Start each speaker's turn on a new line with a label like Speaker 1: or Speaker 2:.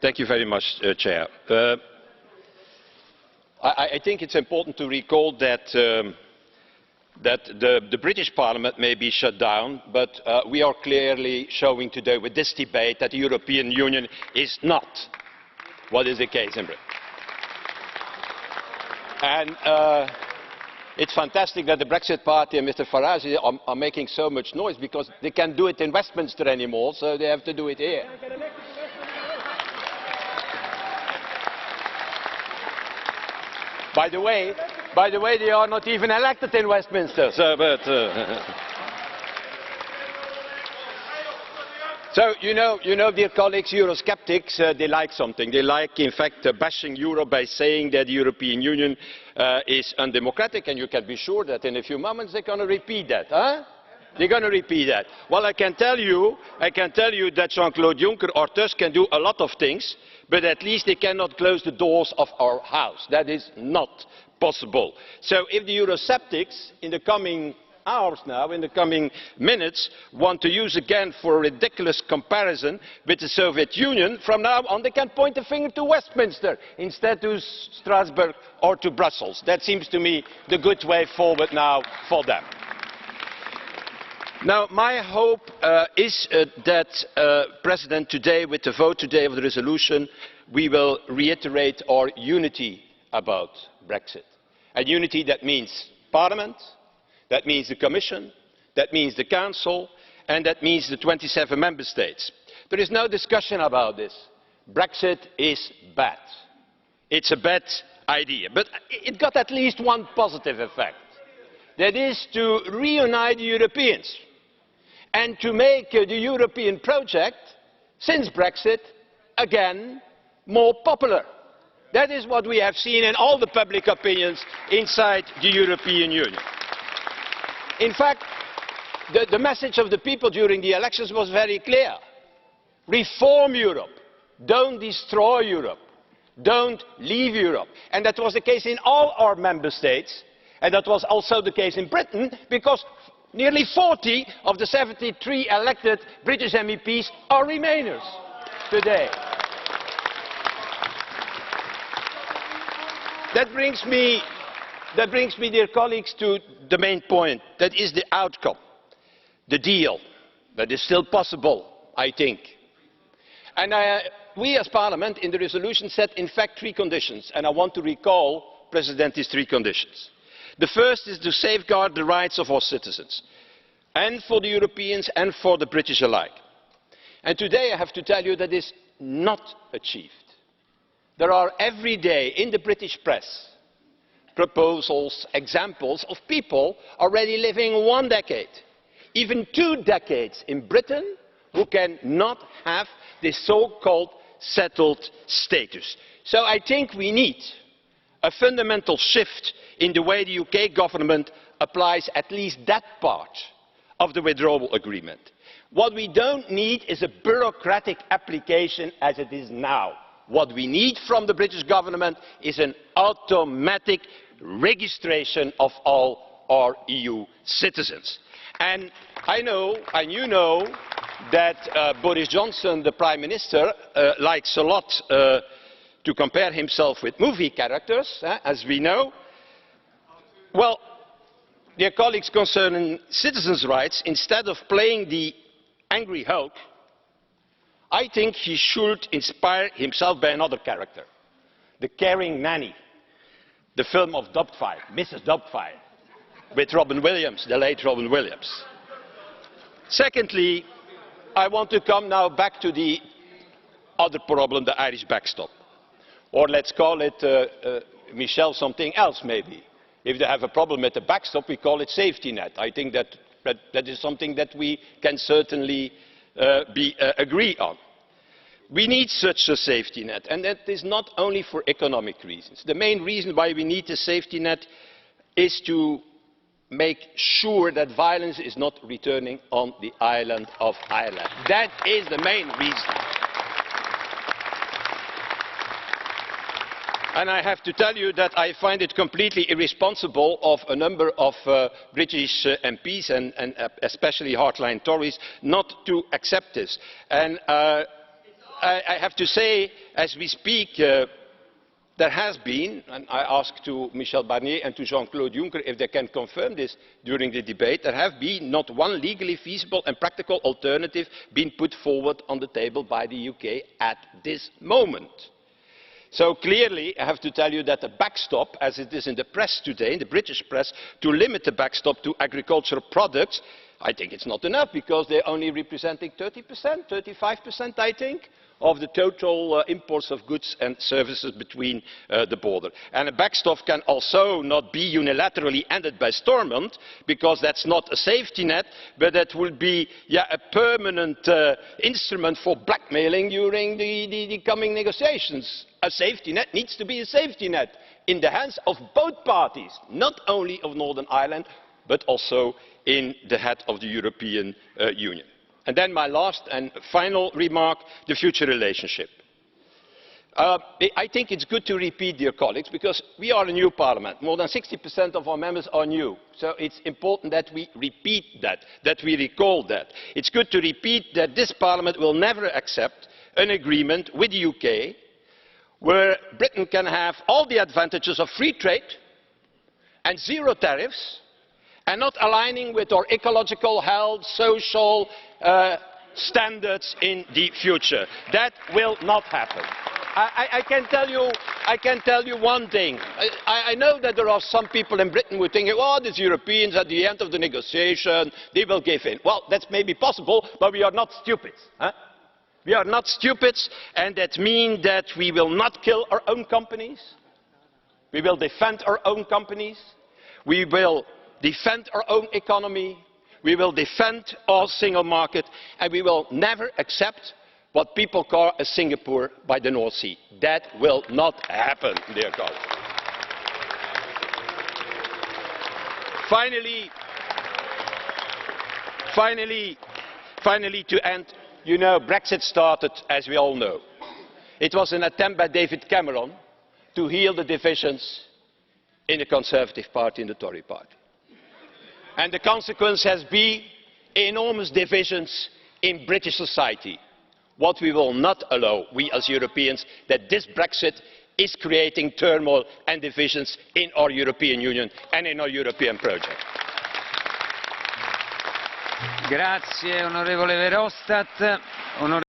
Speaker 1: Thank you very much, Chair. I think it's important to recall that the British Parliament may be shut down, but we are clearly showing today with this debate that the European Union is not what is the case in Britain. And it's fantastic that the Brexit Party and Mr Farage are making so much noise, because they can't do it in Westminster anymore, so they have to do it here. By the way, they are not even elected in Westminster. So, you know, dear colleagues, Eurosceptics, they like something. They like, in fact, bashing Europe by saying that the European Union is undemocratic, and you can be sure that in a few moments they're going to repeat that. Huh? They're going to repeat that. Well, I can tell you that Jean-Claude Juncker or Tusk can do a lot of things, but at least they cannot close the doors of our house. That is not possible. So if the Eurosceptics in the coming hours now, in the coming minutes, want to use again for a ridiculous comparison with the Soviet Union, from now on they can point the finger to Westminster instead to Strasbourg or to Brussels. That seems to me the good way forward now for them. Now, my hope is that, President, today, with the vote today of the resolution, we will reiterate our unity about Brexit. A unity that means Parliament, that means the Commission, that means the Council, and that means the 27 Member States. There is no discussion about this. Brexit is bad. It's a bad idea. But it got at least one positive effect. That is to reunite the Europeans and to make the European project, since Brexit, again more popular. That is what we have seen in all the public opinions inside the European Union. In fact, the message of the people during the elections was very clear. Reform Europe. Don't destroy Europe. Don't leave Europe. And that was the case in all our member states. And that was also the case in Britain, because nearly 40 of the 73 elected British MEPs are Remainers today. That brings me, dear colleagues, to the main point. That is the outcome, the deal. That is still possible, I think. And we as Parliament in the resolution set in fact three conditions, and I want to recall, President, these three conditions. The first is to safeguard the rights of our citizens, and for the Europeans and for the British alike. And today I have to tell you that is not achieved. There are every day in the British press proposals, examples of people already living 1 decade, even 2 decades in Britain, who cannot have this so-called settled status. So I think we need a fundamental shift in the way the UK government applies at least that part of the withdrawal agreement. What we don't need is a bureaucratic application as it is now. What we need from the British government is an automatic registration of all our EU citizens. And I know, and you know, that Boris Johnson, the Prime Minister, likes a lot to compare himself with movie characters, as we know. Well, dear colleagues, concerning citizens' rights, instead of playing the angry Hulk, I think he should inspire himself by another character, the caring nanny, the film of Doubtfire, Mrs. Doubtfire, with Robin Williams, the late Robin Williams. Secondly, I want to come now back to the other problem, the Irish backstop. Or let's call it, Michel, something else maybe. If they have a problem with the backstop, we call it safety net. I think that is something that we can certainly agree on. We need such a safety net, and that is not only for economic reasons. The main reason why we need a safety net is to make sure that violence is not returning on the island of Ireland. That is the main reason. And I have to tell you that I find it completely irresponsible of a number of British MPs and especially hardline Tories not to accept this. And I have to say, as we speak, there has been, and I asked to Michel Barnier and to Jean-Claude Juncker if they can confirm this during the debate, there have been not one legally feasible and practical alternative being put forward on the table by the UK at this moment. So clearly, I have to tell you that the backstop, as it is in the press today, in the British press, to limit the backstop to agricultural products, I think it's not enough, because they're only representing 30%, 35%, I think, of the total imports of goods and services between the border. And a backstop can also not be unilaterally ended by Stormont, because that's not a safety net, but that will be a permanent instrument for blackmailing during the coming negotiations. A safety net needs to be a safety net in the hands of both parties, not only of Northern Ireland, but also in the head of the European Union. And then my last and final remark, the future relationship. I think it's good to repeat, dear colleagues, because we are a new parliament. More than 60% of our members are new. So it's important that we repeat that we recall that. It's good to repeat that this parliament will never accept an agreement with the UK where Britain can have all the advantages of free trade and zero tariffs, and not aligning with our ecological, health, social standards in the future. That will not happen. I can tell you one thing. I know that there are some people in Britain who think, oh, these Europeans at the end of the negotiation, they will give in. Well, that's maybe possible, but we are not stupid. Huh? We are not stupid, and that means that we will not kill our own companies. We will defend our own companies. We will defend our own economy. We will defend our single market, and we will never accept what people call a Singapore by the North Sea. That will not happen, dear colleagues. Finally, to end, you know, Brexit started, as we all know. It was an attempt by David Cameron to heal the divisions in the Conservative Party and the Tory Party. And the consequence has been enormous divisions in British society. What we will not allow, we as Europeans, that this Brexit is creating turmoil and divisions in our European Union and in our European project.
Speaker 2: Grazie onorevole Verhofstadt.